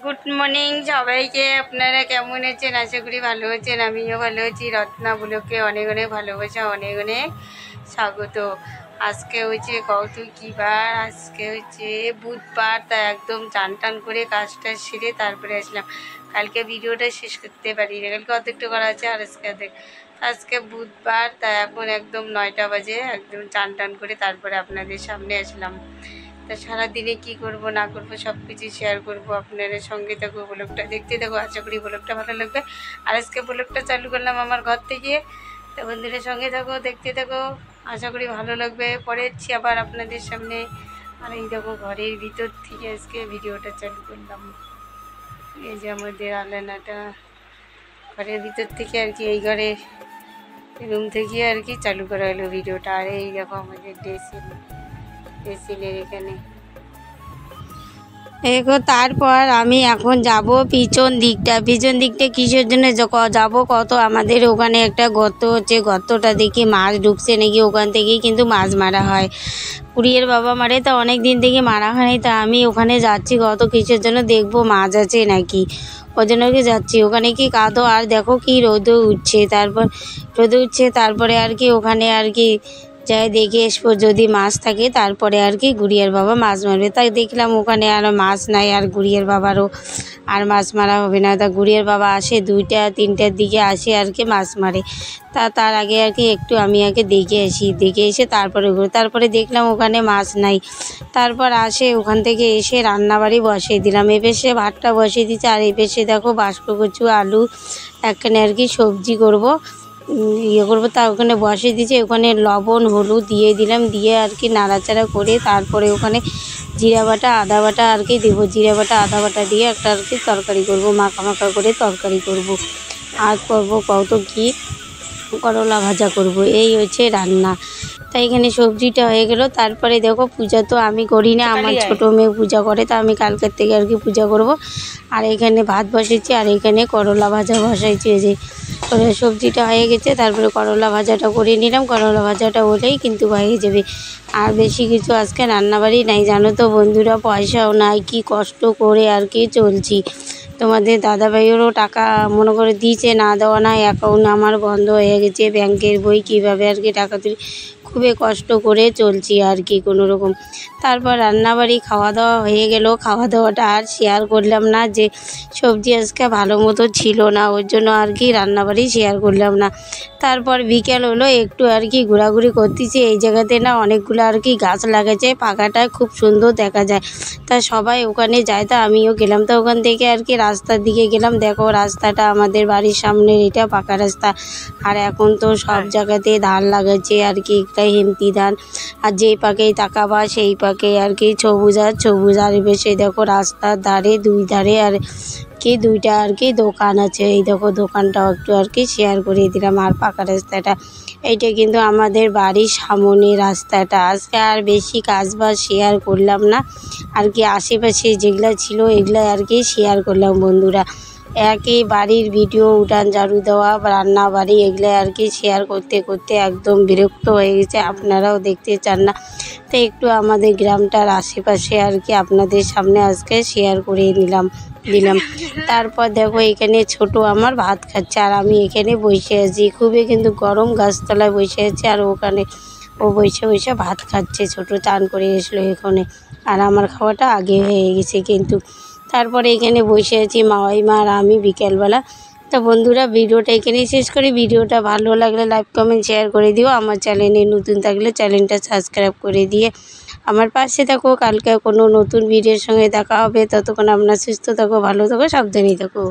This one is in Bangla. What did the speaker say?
গুড মর্নিং সবাইকে। আপনারা কেমন আছেন? আশা করি ভালো আছেন। আমিও ভালো আছি। রত্না ব্লগে অনেক অনেক ভালোবাসা, অনেক অনেক স্বাগত। আজকে হচ্ছে কত কী বার, আজকে হচ্ছে বুধবার। তাই একদম চান টান করে কাজটা সেরে তারপরে আসলাম। কালকে ভিডিওটা শেষ করতে পারি না, কালকে অর্ধেকটা করা আছে আর আজকে বুধবার। তাই এখন একদম 9টা বাজে, একদম চান টান করে তারপরে আপনাদের সামনে আসলাম। তা সারাদিনে কী করব না করব সব কিছু শেয়ার করব আপনাদের সঙ্গে। থাকো, ব্লগটা দেখতে থাকো। আশা করি ব্লগটা ভালো লাগবে। আর আজকে ব্লগটা চালু করলাম আমার ঘর থেকে। তো বন্ধুদের সঙ্গে থাকো, দেখতে থাকো, আশা করি ভালো লাগবে। পরে এসছি আবার আপনাদের সামনে। আর এই দেখো ঘরের ভিতর থেকে আজকে ভিডিওটা চালু করলাম। এই যে আমাদের আলানাটা ঘরের ভিতর থেকে আর কি, এই ঘরে রুম থেকে আর কি চালু করা হলো ভিডিওটা। আর এই দেখো আমাদের ড্রেসিংয়ের এখানে দেখো। তারপর আমি এখন যাব পিছন দিকটা কিসের জন্য যাব, কত আমাদের ওখানে একটা গর্ত হচ্ছে, গর্তটা দেখি মাছ ঢুকছে নাকি, ওখান থেকেই কিন্তু মাছ মারা হয়। কুড়িয়ের বাবা মারে, তা অনেক দিন থেকে মারা হয়নি। তা আমি ওখানে যাচ্ছি কত কিসের জন্য, দেখবো মাছ আছে নাকি, ওই জন্য কি যাচ্ছি। ওখানে কি কাঁদো, আর দেখো কি রোদও উঠছে, তারপরে আর কি ওখানে আর কি যাই দেখে আসবো, যদি মাছ থাকে তারপরে আর কি গুড়িয়ার বাবা মাছ মারবে। তাই দেখলাম ওখানে আর মাছ নাই, আর গুড়িয়ার বাবারও আর মাছ মারা হবে না। তা গুড়িয়ার বাবা আসে 2টা 3টার দিকে আসে আর কি মাছ মারে। তার আগে আর কি একটু আমি আগে দেখে এসে তারপরে দেখলাম ওখানে মাছ নাই। তারপর আসে ওখান থেকে এসে রান্নাবাড়ি বসিয়ে দিলাম। এ পেশে ভাতটা বসিয়ে দিচ্ছে, আর এই পেশে দেখো বাষ্প কচু আলু একখানে আর কি সবজি করবো, করবো। তা ওখানে বসিয়ে দিয়েছে, ওখানে লবণ হলুদ দিয়ে দিলাম, দিয়ে আর কি নাড়াচাড়া করে তারপরে ওখানে জিরা বাটা আদা বাটা আর কি দেবো। জিরা বাটা আদা বাটা দিয়ে একটা আর কি তরকারি করবো, মাখা করে তরকারি করব। আর করবো কত কি করলা ভাজা করব, এই হচ্ছে রান্না। তাই এখানে সবজিটা হয়ে গেল। তারপরে দেখো পূজা তো আমি করি না, আমার ছোটো মেয়ে পূজা করে, তা আমি কালকের থেকে আর কি পূজা করব। আর এখানে ভাত বসেছি, আর এখানে করলা ভাজা বসাইছি। যে সবজিটা হয়ে গেছে, তারপরে করলা ভাজাটা করে নিলাম। করলা ভাজাটা হলেই কিন্তু হয়ে যাবে। আর বেশি কিছু আজকে রান্নাবাড়ি নাই, জানো তো বন্ধুরা, পয়সাও নাই, কি কষ্ট করে আর কি চলছি। তোমাদের দাদাভাইয়েরও টাকা মনে করে দিয়েছে, না দেওয়া নাই, অ্যাকাউন্ট আমার বন্ধ হয়ে গেছে, ব্যাংকের বই কীভাবে আর কি টাকা তুলি, খুবই কষ্ট করে চলছি আর কি কোনো রকম। তারপর রান্নাবাড়ি খাওয়া দাওয়া হয়ে গেল। খাওয়া দাওয়াটা আর শেয়ার করলাম না, যে সবজি আজকে ভালো মতো ছিল না, ওর জন্য আর কি রান্নাবাড়ি শেয়ার করলাম না। তারপর বিকেল হলো, একটু আর কি ঘোরাঘুরি করতেছি। এই জায়গাতে না অনেকগুলো আর কি গাছ লাগাচ্ছে, পাখাটা খুব সুন্দর দেখা যায়। তা সবাই ওখানে যায়, তা আমিও গেলাম। তো ওখান থেকে আর কি রাস্তার দিকে গেলাম। দেখো রাস্তাটা আমাদের বাড়ির সামনের, এটা পাকা রাস্তা। আর এখন তো সব জায়গাতে ধান লাগাচ্ছে আর কি, একটা হেমতি ধান। আর যেই পাকেই তাকাবা সেই পাকে আর কি সবুজ আর বেশি। দেখো রাস্তার ধারে 2 ধারে আর কি 2টা আর কি দোকান আছে। এই দেখো দোকানটাও একটু আর কি শেয়ার করে দিলাম। আর পাকা রাস্তাটা, এইটা কিন্তু আমাদের বাড়ির সামনে রাস্তাটা। আজকে আর বেশি কাজবাজ শেয়ার করলাম না আর কি, আশেপাশে যেগুলা ছিল এগুলা আর কি শেয়ার করলাম বন্ধুরা। একই বাড়ির ভিডিও, উঠান ঝাড়ু দেওয়া, রান্না বাড়ি, এগুলো আর কি শেয়ার করতে করতে একদম বিরক্ত হয়ে গেছে। আপনারাও দেখতে চান না, তো একটু আমাদের গ্রামটার আশেপাশে আর কি আপনাদের সামনে আজকে শেয়ার করে দিলাম। তারপর দেখো এখানে ছোট আমার ভাত খাচ্ছে, আর আমি এখানে বসে আছি। খুবই কিন্তু গরম, গাছতলায় বসে আছে, আর ওখানে ও বসে ভাত খাচ্ছে। ছোট চান করে এসলো এখানে, আর আমার খাওয়াটা আগে হয়ে গেছে কিন্তু। তারপরে এখানে বসে আছি মা আর আমি বিকেলবেলা। তো বন্ধুরা ভিডিওটা এখানেই শেষ করি। ভিডিওটা ভালো লাগলে লাইক কমেন্ট শেয়ার করে দিও। আমার চ্যানেলে নতুন থাকলে চ্যানেলটা সাবস্ক্রাইব করে দিয়ে আমার পাশে থাকো। কালকে কোনো নতুন ভিডিওর সঙ্গে দেখা হবে। ততক্ষণ আপনার সুস্থ থাকো, ভালো থাকো, সাবধানে থাকো।